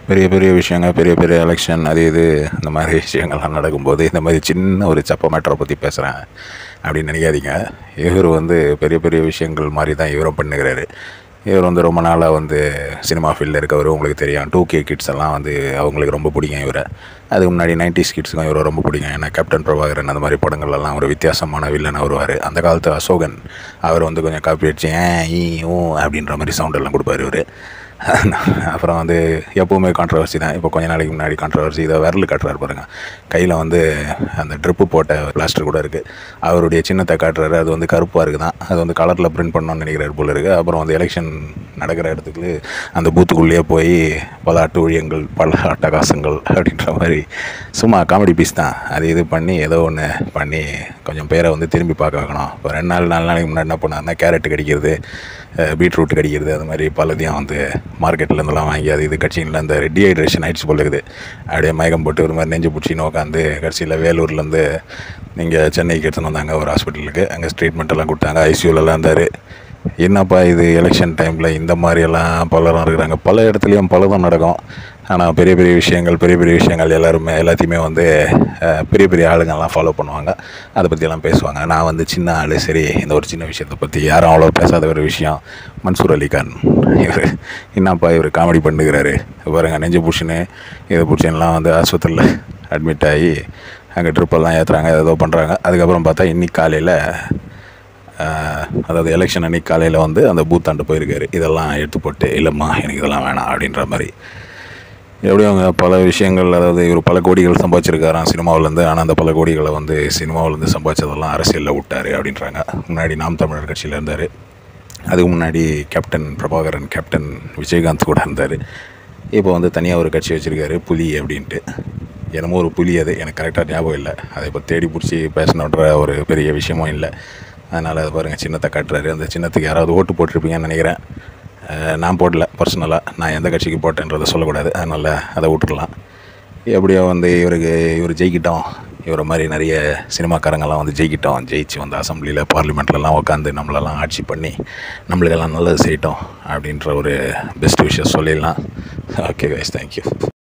பெரிய பெரிய விஷயங்கள், பெரிய பெரிய எலெக்ஷன் அது இது இந்த மாதிரி விஷயங்கள்லாம் நடக்கும்போது இந்த மாதிரி சின்ன ஒரு சப்ப மேட்டரை பற்றி பேசுகிறேன் அப்படின்னு நினைக்காதீங்க. இவர் வந்து பெரிய பெரிய விஷயங்கள் மாதிரி தான் இவரும் பண்ணுகிறாரு. இவர் வந்து ரொம்ப நாளாக வந்து சினிமா ஃபீல்டில் இருக்கவர். உங்களுக்கு தெரியும், 2K கிட்ஸ் எல்லாம் வந்து அவங்களுக்கு ரொம்ப பிடிக்கும் இவரை. அதுக்கு முன்னாடி 90s கிட்ஸுக்கும் இவரை ரொம்ப பிடிக்கும். ஏன்னா கேப்டன் பிரபாகரன் அந்த மாதிரி படங்கள்லாம் ஒரு வித்தியாசமான வில்லன் வருவார். அந்த காலத்து அசோகன் அவர் வந்து கொஞ்சம் காப்பி அடிச்சு ஈ ஊ அப்படின்ற மாதிரி சவுண்டெல்லாம் கொடுப்பார் இவர். அப்புறம் வந்து எப்போவுமே கான்ட்ரவர்சி தான். இப்போ கொஞ்ச நாளைக்கு முன்னாடி கான்ட்ரவர்சி, இதை விரல் காட்டுறாரு பாருங்கள், கையில் வந்து அந்த ட்ரிப்பு போட்ட பிளாஸ்டர் கூட இருக்குது. அவருடைய சின்னத்தை காட்டுறாரு, அது வந்து கருப்பாக இருக்குது தான், அது வந்து கலரில் பிரிண்ட் பண்ணணும்னு நினைக்கிறாரு போல இருக்குது. அப்புறம் வந்து எலெக்ஷன் நடக்கிற இடத்துக்கு அந்த பூத்துக்குள்ளேயே போய் பல அட்டூழியங்கள், பல அட்டகாசங்கள் அப்படின்ற மாதிரி சும்மா காமெடி பீஸ் தான். அது இது பண்ணி ஏதோ ஒன்று பண்ணி கொஞ்சம் பேரை வந்து திரும்பி பார்க்க வைக்கணும். இப்போ 4 நாளைக்கு முன்னாடி என்ன பண்ணாருன்னா, கேரட்டு கடிக்கிறது, பீட்ரூட் கடிக்கிறது, அது மாதிரி பலதையும் வந்து மார்க்கெட்டில் இருந்தெல்லாம் வாங்கி அது இது கட்சியில் அந்த டீஹைட்ரேஷன் ஆகிடுச்சு போல இருக்குது. அப்படியே மயக்கம் போட்டு ஒரு மாதிரி நெஞ்சு பிடிச்சின்னு உட்காந்து கடைசியில் வேலூர்லேருந்து இங்கே சென்னைக்கு எடுத்துன்னு வந்தாங்க ஒரு ஹாஸ்பிட்டலுக்கு. அங்கே ட்ரீட்மெண்ட்டெல்லாம் கொடுத்தாங்க, ஐசியூலலாம் இருந்தார். என்னப்பா இது எலெக்ஷன் டைமில் இந்த மாதிரியெல்லாம் பலரும் இருக்கிறாங்க. பல இடத்துலையும் பலதும் நடக்கும். ஆனால் பெரிய பெரிய விஷயங்கள் எல்லாத்தையுமே வந்து பெரிய பெரிய ஆளுங்கள்லாம் ஃபாலோ பண்ணுவாங்க, அதை பற்றியெல்லாம் பேசுவாங்க. நான் வந்து சின்ன ஆள், சரி இந்த ஒரு சின்ன விஷயத்தை பற்றி யாரும் அவ்வளோ பேசாத ஒரு விஷயம். மன்சூர் அலிகான் இவர் என்னப்பா இவர் காமெடி பண்ணுகிறாரு பாருங்கள். நெஞ்சு புடிச்சுன்னு இதை பிடிச்சின்லாம் வந்து ஆஸ்பத்திரியில் அட்மிட் ஆகி அங்கே ட்ரிப்பெல்லாம் ஏற்றுறாங்க, ஏதோ பண்ணுறாங்க. அதுக்கப்புறம் பார்த்தா இன்றைக்கி காலையில், அதாவது எலெக்ஷன் அன்றைக்கி காலையில் வந்து அந்த பூத்தாண்டு போயிருக்காரு. இதெல்லாம் எடுத்து போட்டு இல்லைம்மா எனக்கு இதெல்லாம் வேணாம் அப்படின்ற மாதிரி. எப்படியும் அவங்க பல விஷயங்கள், அதாவது இவர் பல கோடிகள் சம்பாதிச்சிருக்காராம் சினிமாவிலேருந்து. ஆனால் அந்த பல கோடிகளை வந்து சினிமாவிலேருந்து சம்பாதிச்சதெல்லாம் அரசியலில் விட்டார் அப்படின்றாங்க. முன்னாடி நாம் தமிழர் கட்சியில் இருந்தார். அதுக்கு முன்னாடி கேப்டன் பிரபாகரன், கேப்டன் விஜயகாந்த் கூட இருந்தார். இப்போ வந்து தனியாக ஒரு கட்சி வச்சுருக்காரு, புலி அப்படின்ட்டு. என்னமோ ஒரு புலி, அது எனக்கு கரெக்டாக ஞாபகம் இல்லை. அதை இப்போ தேடி பிடிச்சி பேசணுன்ற ஒரு பெரிய விஷயமும் இல்லை. அதனால் அது பாருங்கள், சின்னத்தை காட்டுறாரு. அந்த சின்னத்துக்கு யாராவது ஓட்டு போட்டிருப்பீங்கன்னு நினைக்கிறேன். நான் போடல பர்சனலாக, நான் எந்த கட்சிக்கு போட்டேன்றதை சொல்லக்கூடாது, அதனால் அதை விட்டுடலாம். எப்படியோ வந்து இவர் ஜெயிக்கிட்டோம், இவரை மாதிரி நிறைய சினிமாக்காரங்கள்லாம் வந்து ஜெயிச்சு வந்து அசம்பிளியில், பார்லிமெண்ட்லலாம் உட்காந்து நம்மளெல்லாம் ஆட்சி பண்ணி நம்மளுக்கெல்லாம் நல்லது செய்யட்டும் அப்படின்ற ஒரு பெஸ்ட் விஷயம் சொல்லிடலாம். Okay guys, thank you.